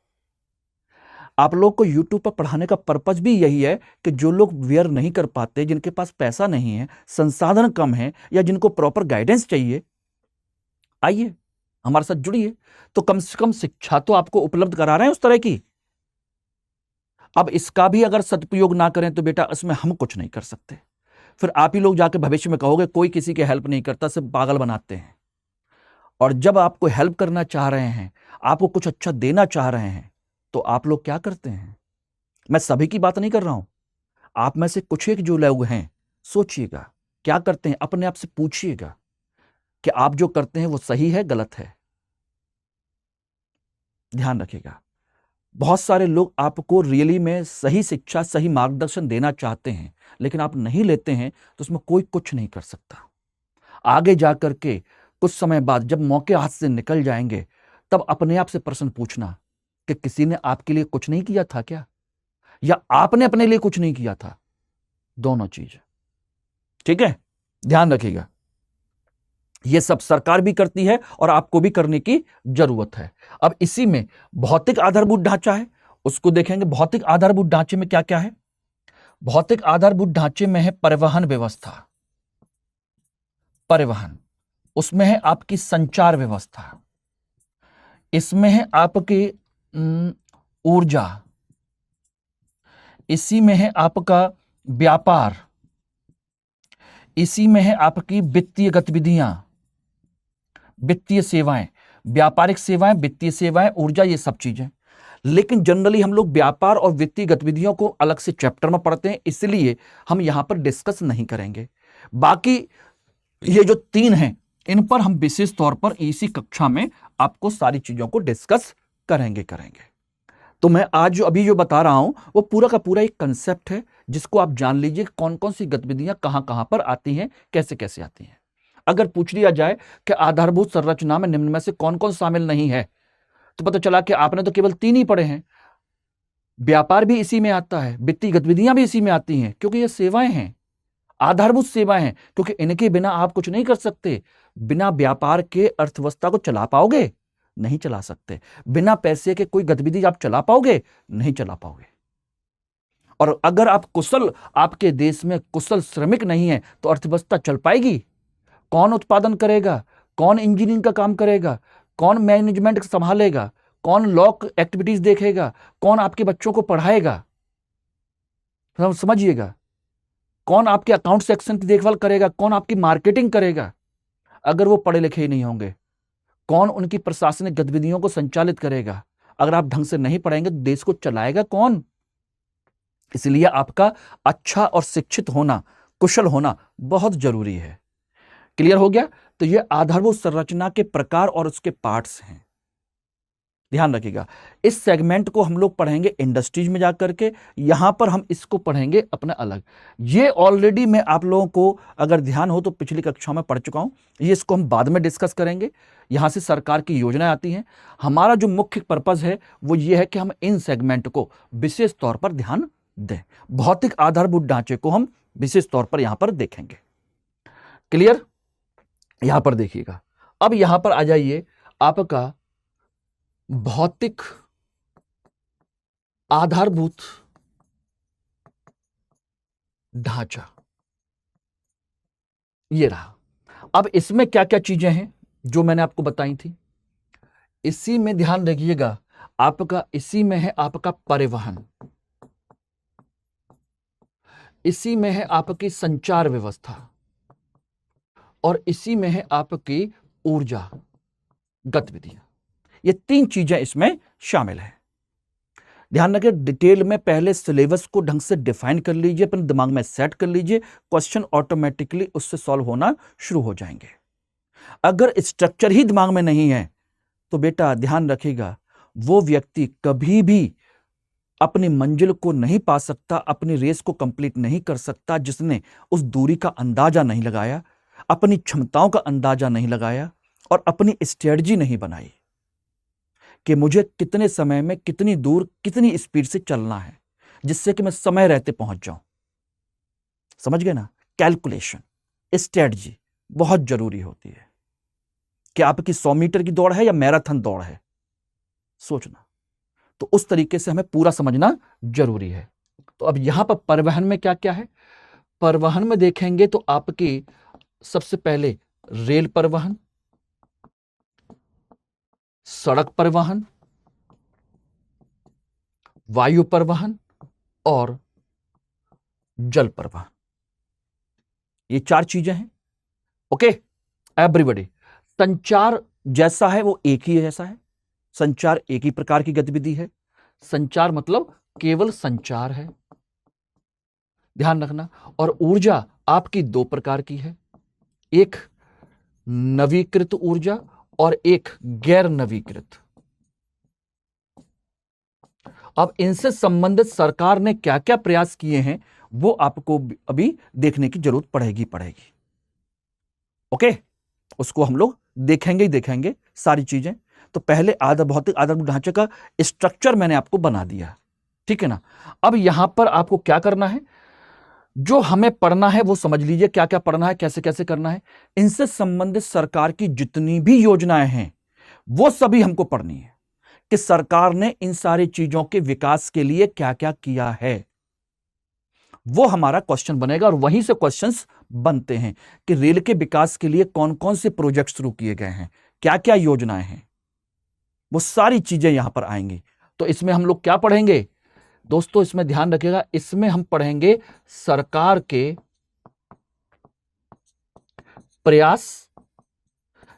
आप लोग को यूट्यूब पर पढ़ाने का पर्पस भी यही है कि जो लोग वेयर नहीं कर पाते, जिनके पास पैसा नहीं है, संसाधन कम है, या जिनको प्रॉपर गाइडेंस चाहिए, आइए हमारे साथ जुड़िए। तो कम से कम शिक्षा तो आपको उपलब्ध करा रहे हैं उस तरह की। अब इसका भी अगर सदुपयोग ना करें तो बेटा इसमें हम कुछ नहीं कर सकते। फिर आप ही लोग जाके भविष्य में कहोगे कोई किसी के हेल्प नहीं करता, सिर्फ पागल बनाते हैं। और जब आपको हेल्प करना चाह रहे हैं, आपको कुछ अच्छा देना चाह रहे हैं, तो आप लोग क्या करते हैं? मैं सभी की बात नहीं कर रहा हूं, आप में से कुछ एक जो लोग हैं, सोचिएगा क्या करते हैं, अपने आप से पूछिएगा कि आप जो करते हैं वो सही है, गलत है। ध्यान रखिएगा, बहुत सारे लोग आपको रियली में सही शिक्षा, सही मार्गदर्शन देना चाहते हैं, लेकिन आप नहीं लेते हैं, तो उसमें कोई कुछ नहीं कर सकता। आगे जाकर के कुछ समय बाद जब मौके हाथ से निकल जाएंगे, तब अपने आप से प्रश्न पूछना कि किसी ने आपके लिए कुछ नहीं किया था क्या, या आपने अपने लिए कुछ नहीं किया था। दोनों चीज, ठीक है, ध्यान रखिएगा। यह सब सरकार भी करती है और आपको भी करने की जरूरत है। अब इसी में भौतिक आधारभूत ढांचा है, उसको देखेंगे। भौतिक आधारभूत ढांचे में क्या क्या है? भौतिक आधारभूत ढांचे में है परिवहन व्यवस्था, परिवहन, उसमें है आपकी संचार व्यवस्था, इसमें है आपकी ऊर्जा, इसी में है आपका व्यापार, इसी में है आपकी वित्तीय गतिविधियां, वित्तीय सेवाएं, व्यापारिक सेवाएं, वित्तीय सेवाएं, ऊर्जा, ये सब चीजें। लेकिन जनरली हम लोग व्यापार और वित्तीय गतिविधियों को अलग से चैप्टर में पढ़ते हैं, इसलिए हम यहां पर डिस्कस नहीं करेंगे। बाकी ये जो तीन हैं, इन पर हम विशेष तौर पर इसी कक्षा में आपको सारी चीजों को डिस्कस करेंगे। तो मैं आज जो अभी जो बता रहा हूं, वो पूरा का पूरा एक कंसेप्ट है, जिसको आप जान लीजिए कौन कौन सी गतिविधियां कहां कहां पर आती हैं, कैसे कैसे आती हैं। अगर पूछ लिया जाए कि आधारभूत संरचना में निम्न में से कौन कौन शामिल नहीं है, तो पता चला कि आपने तो केवल 3 ही पढ़े हैं। व्यापार भी इसी में आता है, वित्तीय गतिविधियां भी इसी में आती हैं, क्योंकि ये सेवाएं हैं, आधारभूत सेवाएं हैं, क्योंकि इनके बिना आप कुछ नहीं कर सकते। बिना व्यापार के अर्थव्यवस्था को चला पाओगे? नहीं चला सकते। बिना पैसे के कोई गतिविधि आप चला पाओगे? नहीं चला पाओगे। और अगर आप कुशल, आपके देश में कुशल श्रमिक नहीं है, तो अर्थव्यवस्था चल पाएगी? कौन उत्पादन करेगा? कौन इंजीनियरिंग का काम करेगा? कौन मैनेजमेंट संभालेगा? कौन लॉ एक्टिविटीज देखेगा? कौन आपके बच्चों को पढ़ाएगा? समझिएगा, कौन आपके अकाउंट सेक्शन की देखभाल करेगा? कौन आपकी मार्केटिंग करेगा? अगर वो पढ़े लिखे ही नहीं होंगे, कौन उनकी प्रशासनिक गतिविधियों को संचालित करेगा? अगर आप ढंग से नहीं पढ़ेंगे तो देश को चलाएगा कौन? इसलिए आपका अच्छा और शिक्षित होना, कुशल होना बहुत जरूरी है। क्लियर हो गया? तो ये आधारभूत संरचना के प्रकार और उसके पार्ट्स हैं। ध्यान रखिएगा, इस सेगमेंट को हम लोग पढ़ेंगे इंडस्ट्रीज में जाकर के, यहां पर हम इसको पढ़ेंगे अपना अलग। ये ऑलरेडी मैं आप लोगों को, अगर ध्यान हो तो पिछली कक्षाओं में पढ़ चुका हूं, ये इसको हम बाद में डिस्कस करेंगे। यहां से सरकार की योजनाएं आती हैं। हमारा जो मुख्य पर्पज है वो ये है कि हम इन सेगमेंट को विशेष तौर पर ध्यान दें। भौतिक आधारभूत ढांचे को हम विशेष तौर पर यहां पर देखेंगे। क्लियर? यहां पर देखिएगा। अब यहां पर आ जाइए, आपका भौतिक आधारभूत ढांचा ये रहा। अब इसमें क्या क्या चीजें हैं जो मैंने आपको बताई थी, इसी में ध्यान रखिएगा। आपका इसी में है आपका परिवहन, इसी में है आपकी संचार व्यवस्था, और इसी में है आपकी ऊर्जा गतिविधियां। ये 3 चीजें इसमें शामिल है। ध्यान रखिए, डिटेल में पहले सिलेबस को ढंग से डिफाइन कर लीजिए, अपने दिमाग में सेट कर लीजिए, क्वेश्चन ऑटोमेटिकली उससे सॉल्व होना शुरू हो जाएंगे। अगर स्ट्रक्चर ही दिमाग में नहीं है तो बेटा ध्यान रखिएगा, वो व्यक्ति कभी भी अपनी मंजिल को नहीं पा सकता, अपनी रेस को कंप्लीट नहीं कर सकता, जिसने उस दूरी का अंदाजा नहीं लगाया, अपनी क्षमताओं का अंदाजा नहीं लगाया और अपनी स्ट्रेटजी नहीं बनाई कि मुझे कितने समय में कितनी दूर कितनी स्पीड से चलना है जिससे कि मैं समय रहते पहुंच जाऊं। समझ गए ना? कैलकुलेशन, स्ट्रेटजी बहुत जरूरी होती है कि आपकी 100 मीटर की दौड़ है या मैराथन दौड़ है, सोचना। तो उस तरीके से हमें पूरा समझना जरूरी है। तो अब यहां पर परिवहन में क्या क्या है? परिवहन में देखेंगे तो आपकी सबसे पहले रेल परिवहन, सड़क परिवहन, वायु परिवहन और जल परिवहन, ये 4 चीजें हैं। ओके एवरीबॉडी, संचार जैसा है वो एक ही जैसा है, संचार एक ही प्रकार की गतिविधि है। संचार मतलब केवल संचार है, ध्यान रखना। और ऊर्जा आपकी 2 प्रकार की है, एक नवीकृत ऊर्जा और एक गैर नवीकृत। अब इनसे संबंधित सरकार ने क्या क्या प्रयास किए हैं वो आपको अभी देखने की जरूरत पड़ेगी। ओके, उसको हम लोग देखेंगे ही देखेंगे सारी चीजें। तो पहले भौतिक आधारभूत ढांचे का स्ट्रक्चर मैंने आपको बना दिया, ठीक है ना। अब यहां पर आपको क्या करना है, जो हमें पढ़ना है वो समझ लीजिए, क्या क्या पढ़ना है, कैसे कैसे करना है। इनसे संबंधित सरकार की जितनी भी योजनाएं हैं वो सभी हमको पढ़नी है कि सरकार ने इन सारी चीजों के विकास के लिए क्या क्या किया है। वो हमारा क्वेश्चन बनेगा और वहीं से क्वेश्चंस बनते हैं कि रेल के विकास के लिए कौन कौन से प्रोजेक्ट शुरू किए गए हैं, क्या क्या योजनाएं हैं, वो सारी चीजें यहां पर आएंगी। तो इसमें हम लोग क्या पढ़ेंगे दोस्तों, इसमें ध्यान रखिएगा, इसमें हम पढ़ेंगे सरकार के प्रयास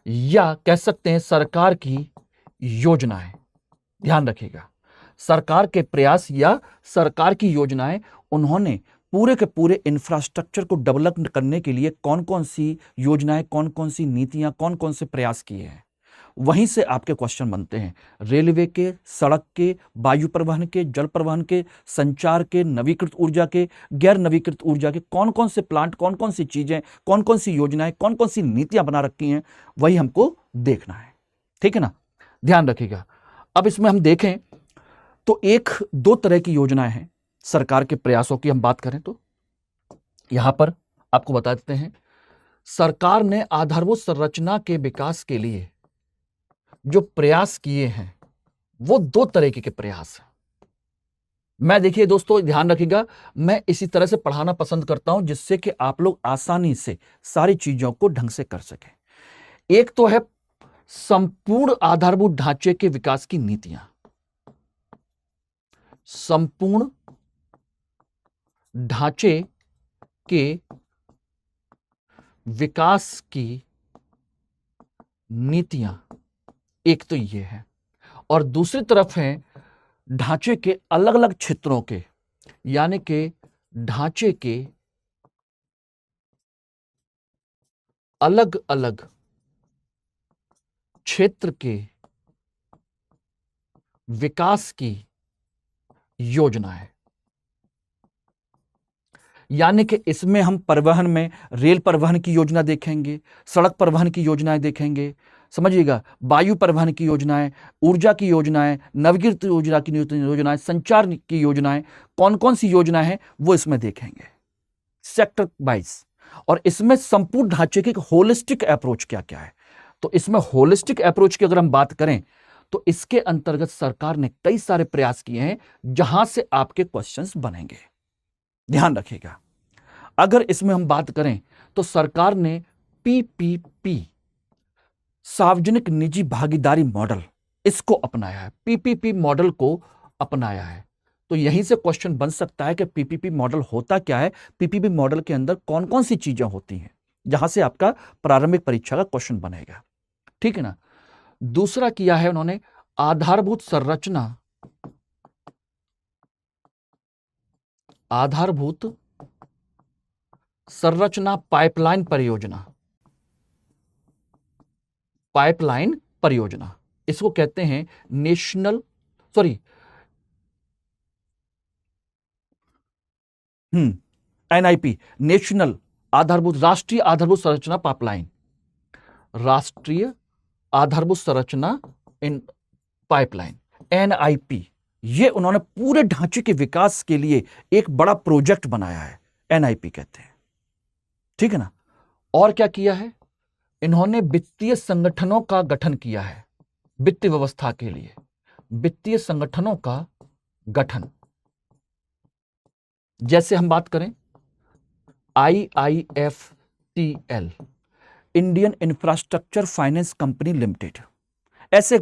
या कह सकते हैं सरकार की योजनाएं। ध्यान रखिएगा, सरकार के प्रयास या सरकार की योजनाएं, उन्होंने पूरे के पूरे इंफ्रास्ट्रक्चर को डेवलप करने के लिए कौन कौन सी योजनाएं, कौन कौन सी नीतियां, कौन कौन से प्रयास किए हैं। वहीं से आपके क्वेश्चन बनते हैं, रेलवे के, सड़क के, वायु परिवहन के, जल परिवहन के, संचार के, नवीकृत ऊर्जा के, गैर नवीकृत ऊर्जा के, कौन कौन से प्लांट, कौन कौन सी चीजें, कौन कौन सी योजनाएं, कौन कौन सी नीतियां बना रखी हैं, वही हमको देखना है, ठीक है ना। ध्यान रखिएगा। अब इसमें हम देखें तो 1-2 तरह की योजनाएं हैं सरकार के प्रयासों की हम बात करें तो यहां पर आपको बता देते हैं, सरकार ने आधारभूत संरचना के विकास के लिए जो प्रयास किए हैं वो 2 तरीके के प्रयास हैं। मैं देखिए दोस्तों ध्यान रखिएगा, मैं इसी तरह से पढ़ाना पसंद करता हूं जिससे कि आप लोग आसानी से सारी चीजों को ढंग से कर सकें। एक तो है संपूर्ण आधारभूत ढांचे के विकास की नीतियां, संपूर्ण ढांचे के विकास की नीतियां, एक तो ये है। और दूसरी तरफ है ढांचे के अलग अलग क्षेत्रों के, यानी कि ढांचे के अलग अलग क्षेत्र के विकास की योजना है। यानी कि इसमें हम परिवहन में रेल परिवहन की योजना देखेंगे, सड़क परिवहन की योजनाएं देखेंगे, समझिएगा, वायु परिवहन की योजनाएं, ऊर्जा की योजनाएं, नवीकृत ऊर्जा की योजनाएं, संचार की योजनाएं, कौन कौन सी योजनाएं हैं वो इसमें देखेंगे सेक्टर वाइज। और इसमें संपूर्ण ढांचे की होलिस्टिक अप्रोच क्या क्या है। तो इसमें होलिस्टिक अप्रोच की अगर हम बात करें तो इसके अंतर्गत सरकार ने कई सारे प्रयास किए हैं जहां से आपके क्वेश्चंस बनेंगे। ध्यान रखिएगा, अगर इसमें हम बात करें तो सरकार ने पीपीपी, सार्वजनिक निजी भागीदारी मॉडल, इसको अपनाया है, पीपीपी मॉडल को अपनाया है। तो यहीं से क्वेश्चन बन सकता है कि पीपीपी मॉडल होता क्या है, पीपीपी मॉडल के अंदर कौन कौन सी चीजें होती हैं, जहां से आपका प्रारंभिक परीक्षा का क्वेश्चन बनेगा, ठीक है ना। दूसरा किया है उन्होंने आधारभूत संरचना, आधारभूत संरचना पाइपलाइन परियोजना, पाइपलाइन परियोजना, इसको कहते हैं एनआईपी, नेशनल आधारभूत, राष्ट्रीय आधारभूत संरचना पाइपलाइन, राष्ट्रीय आधारभूत संरचना इन पाइपलाइन, एनआईपी, ये उन्होंने पूरे ढांचे के विकास के लिए एक बड़ा प्रोजेक्ट बनाया है, एनआईपी कहते हैं, ठीक है ना। और क्या किया है इन्होंने, वित्तीय संगठनों का गठन किया है, वित्तीय व्यवस्था के लिए वित्तीय संगठनों का गठन। जैसे हम बात करें IIFTL, Indian infrastructure finance company limited, ऐसे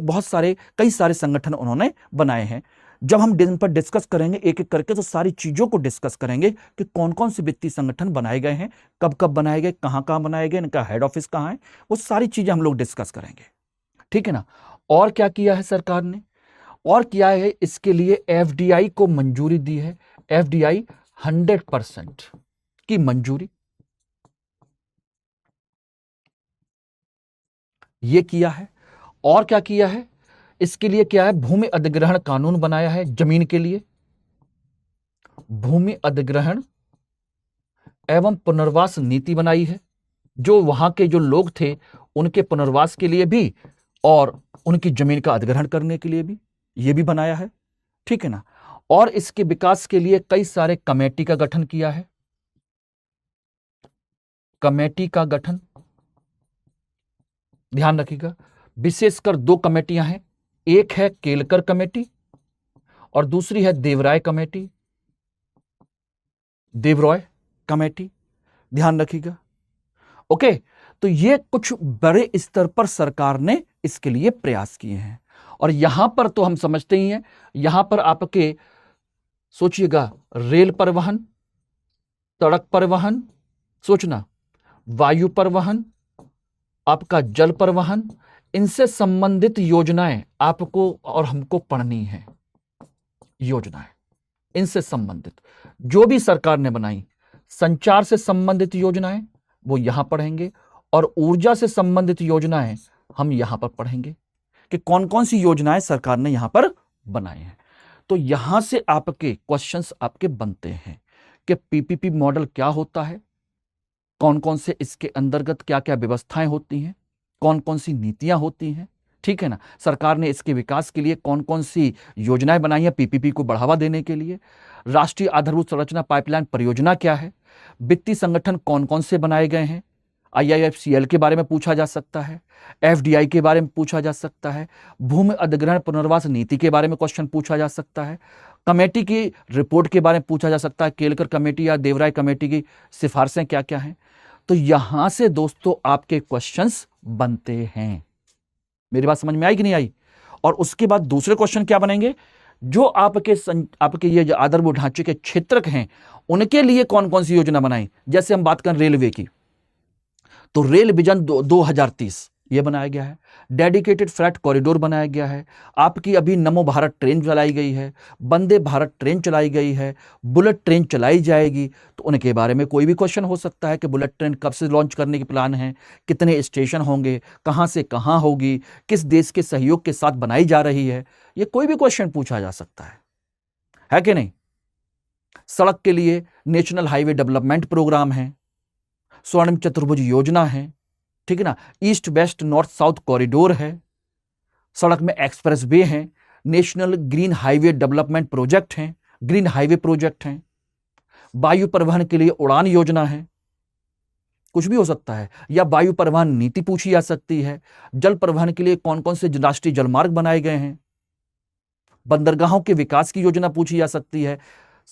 कई सारे संगठन उन्होंने बनाए हैं। जब हम इन पर डिस्कस करेंगे एक एक करके तो सारी चीजों को डिस्कस करेंगे कि कौन कौन से वित्तीय संगठन बनाए गए हैं, कब कब बनाए गए, कहां कहां बनाए गए, इनका हेड ऑफिस कहां है, वो सारी चीजें हम लोग डिस्कस करेंगे, ठीक है ना। और क्या किया है सरकार ने, और किया है इसके लिए FDI को मंजूरी दी है, FDI 100% की मंजूरी ये किया है। और क्या किया है इसके लिए, क्या है, भूमि अधिग्रहण कानून बनाया है जमीन के लिए, भूमि अधिग्रहण एवं पुनर्वास नीति बनाई है, जो वहां के जो लोग थे उनके पुनर्वास के लिए भी और उनकी जमीन का अधिग्रहण करने के लिए भी ये भी बनाया है, ठीक है ना। और इसके विकास के लिए कई सारे कमेटी का गठन किया है, कमेटी का गठन, ध्यान रखिएगा, विशेषकर 2 कमेटियां हैं, एक है केलकर कमेटी और दूसरी है देवराय कमेटी, देवरॉय कमेटी, ध्यान रखिएगा। ओके, तो ये कुछ बड़े स्तर पर सरकार ने इसके लिए प्रयास किए हैं। और यहां पर तो हम समझते ही हैं, यहां पर आपके सोचिएगा रेल परिवहन, सड़क परिवहन, सोचना वायु परिवहन, आपका जल परिवहन, इनसे संबंधित योजनाएं आपको और हमको पढ़नी है, योजनाएं इनसे संबंधित जो भी सरकार ने बनाई, संचार से संबंधित योजनाएं वो यहां पढ़ेंगे और ऊर्जा से संबंधित योजनाएं हम यहां पर पढ़ेंगे कि कौन कौन सी योजनाएं सरकार ने यहां पर बनाई हैं। तो यहां से आपके क्वेश्चंस आपके बनते हैं कि पीपीपी मॉडल क्या होता है, कौन कौन से इसके अंतर्गत क्या क्या व्यवस्थाएं होती हैं, कौन कौन सी नीतियां होती हैं, ठीक है ना। सरकार ने इसके विकास के लिए कौन कौन सी योजनाएं बनाई हैं पीपीपी को बढ़ावा देने के लिए, राष्ट्रीय आधारभूत संरचना पाइपलाइन परियोजना क्या है, वित्तीय संगठन कौन कौन से बनाए गए हैं, IIFCL के बारे में पूछा जा सकता है, FDI के बारे में पूछा जा सकता है, भूमि अधिग्रहण पुनर्वास नीति के बारे में क्वेश्चन पूछा जा सकता है, कमेटी की रिपोर्ट के बारे में पूछा जा सकता है, केलकर कमेटी या देवराय कमेटी की सिफारिशें क्या क्या हैं। तो यहां से दोस्तों आपके क्वेश्चंस बनते हैं। मेरी बात समझ में आई कि नहीं आई? और उसके बाद दूसरे क्वेश्चन क्या बनेंगे, जो आपके ये जो आधारभूत ढांचे के क्षेत्रक हैं उनके लिए कौन कौन सी योजना बनाई। जैसे हम बात करें रेलवे की, तो रेल विजन 2030 ये बनाया गया है, डेडिकेटेड फ्रेट कॉरिडोर बनाया गया है, आपकी अभी नमो भारत ट्रेन चलाई गई है, वंदे भारत ट्रेन चलाई गई है, बुलेट ट्रेन चलाई जाएगी। तो उनके बारे में कोई भी क्वेश्चन हो सकता है कि बुलेट ट्रेन कब से लॉन्च करने की प्लान है, कितने स्टेशन होंगे, कहां से कहां होगी, किस देश के सहयोग के साथ बनाई जा रही है, ये कोई भी क्वेश्चन पूछा जा सकता है कि नहीं। सड़क के लिए नेशनल हाईवे डेवलपमेंट प्रोग्राम है, स्वर्णिम चतुर्भुज योजना है, ठीक है ना, east west north south corridor है, सड़क में एक्सप्रेस वे है, national green highway development project है, ग्रीन हाईवे प्रोजेक्ट है, वायु परिवहन के लिए उड़ान योजना है, कुछ भी हो सकता है, या वायु परिवहन नीति पूछी जा सकती है, जल परिवहन के लिए कौन कौन से राष्ट्रीय जलमार्ग बनाए गए हैं, बंदरगाहों के विकास की योजना पूछी जा सकती है,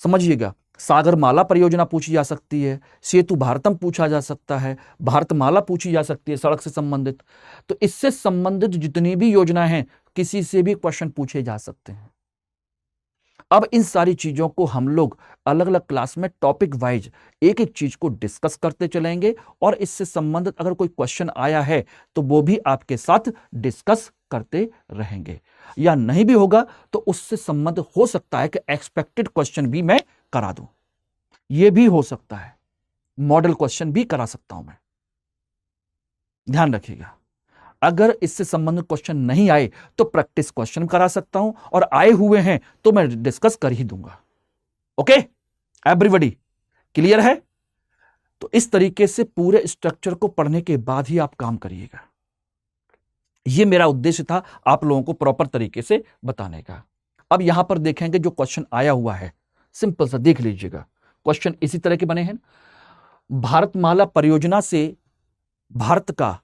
समझिएगा, सागरमाला परियोजना पूछी जा सकती है, सेतु भारतम पूछा जा सकता है, भारतमाला पूछी जा सकती है सड़क से संबंधित। तो इससे संबंधित जितनी भी योजनाएं हैं किसी से भी क्वेश्चन पूछे जा सकते हैं। अब इन सारी चीजों को हम लोग अलग अलग क्लास में टॉपिक वाइज एक एक चीज को डिस्कस करते चलेंगे और इससे संबंधित अगर कोई क्वेश्चन आया है तो वो भी आपके साथ डिस्कस करते रहेंगे, या नहीं भी होगा तो उससे संबंध हो सकता है कि एक्सपेक्टेड क्वेश्चन भी मैं करा दूं, यह भी हो सकता है, मॉडल क्वेश्चन भी करा सकता हूं मैं। ध्यान रखिएगा, अगर इससे संबंधित क्वेश्चन नहीं आए तो प्रैक्टिस क्वेश्चन करा सकता हूं, और आए हुए हैं तो मैं डिस्कस कर ही दूंगा। ओके एवरीबॉडी, क्लियर है? तो इस तरीके से पूरे स्ट्रक्चर को पढ़ने के बाद ही आप काम करिएगा। यह मेरा उद्देश्य था आप लोगों को प्रॉपर तरीके से बताने का। अब यहां पर देखेंगे जो क्वेश्चन आया हुआ है, सिंपल सा देख लीजिएगा। क्वेश्चन इसी तरह के बने हैं। भारतमाला परियोजना से भारत का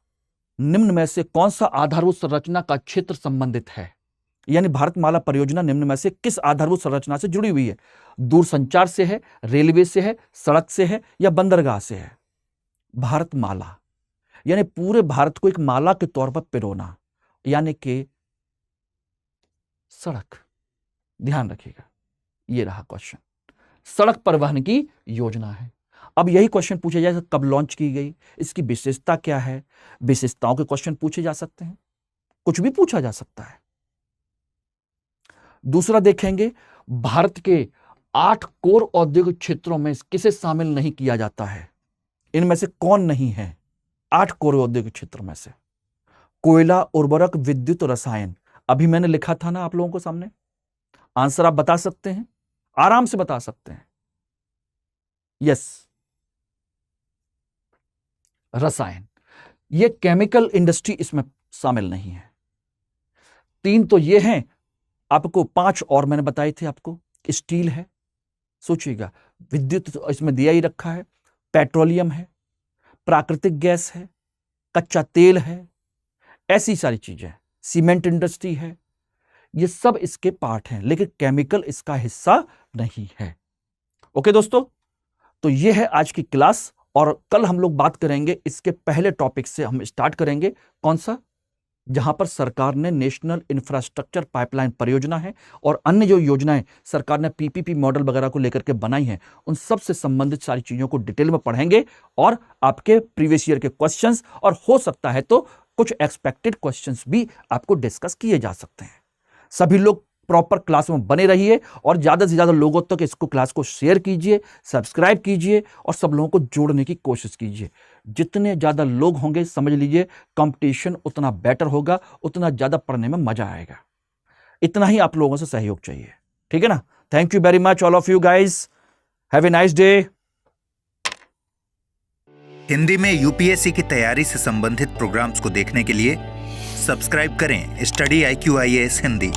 निम्न में से कौन सा आधारभूत संरचना का क्षेत्र संबंधित है? यानी भारतमाला परियोजना निम्न में से किस आधारभूत संरचना से जुड़ी हुई है? दूरसंचार से है, रेलवे से है, सड़क से है या बंदरगाह से है? भारतमाला यानी पूरे भारत को एक माला के तौर पर पिरोना, यानी कि सड़क। ध्यान रखिएगा, यह रहा क्वेश्चन। सड़क परिवहन की योजना है। अब यही क्वेश्चन पूछा जाए कब लॉन्च की गई, इसकी विशेषता क्या है? विशेषताओं के क्वेश्चन पूछे जा सकते हैं, कुछ भी पूछा जा सकता है। दूसरा देखेंगे, भारत के 8 कोर औद्योगिक क्षेत्रों में किसे शामिल नहीं किया जाता है? इनमें से कौन नहीं है 8 कोर औद्योगिक क्षेत्रों में से? कोयला, उर्वरक, विद्युत, रसायन। अभी मैंने लिखा था ना आप लोगों को सामने। आंसर आप बता सकते हैं, आराम से बता सकते हैं। यस, रसायन। ये केमिकल इंडस्ट्री इसमें शामिल नहीं है। 3 तो ये हैं, आपको 5 और मैंने बताए थे आपको। स्टील है, सोचिएगा। विद्युत इसमें दिया ही रखा है। पेट्रोलियम है, प्राकृतिक गैस है, कच्चा तेल है, ऐसी सारी चीजें। सीमेंट इंडस्ट्री है, ये सब इसके पार्ट हैं, लेकिन केमिकल इसका हिस्सा नहीं है। ओके दोस्तों, तो ये है आज की क्लास और कल हम लोग बात करेंगे इसके पहले टॉपिक से। हम स्टार्ट करेंगे कौन सा? जहां पर सरकार ने नेशनल इंफ्रास्ट्रक्चर पाइपलाइन परियोजना है और अन्य जो योजनाएं सरकार ने पीपीपी मॉडल वगैरह को लेकर के बनाई हैं, उन सब से संबंधित सारी चीजों को डिटेल में पढ़ेंगे और आपके प्रीवियस ईयर के क्वेश्चंस और हो सकता है तो कुछ एक्सपेक्टेड क्वेश्चंस भी आपको डिस्कस किए जा सकते हैं। सभी लोग प्रॉपर क्लास में बने रहिए और ज्यादा से ज्यादा लोगों तक इसको क्लास को शेयर कीजिए, सब्सक्राइब कीजिए और सब लोगों को जोड़ने की कोशिश कीजिए। जितने ज्यादा लोग होंगे, समझ लीजिए कंपटीशन उतना बेटर होगा, उतना ज्यादा पढ़ने में मजा आएगा। इतना ही आप लोगों से सहयोग चाहिए, ठीक है ना? Thank you very much all of you guys, have a nice day. Hindi में यूपीएससी की तैयारी से संबंधित प्रोग्राम्स को देखने के लिए सब्सक्राइब करें स्टडी IQ IAS हिंदी।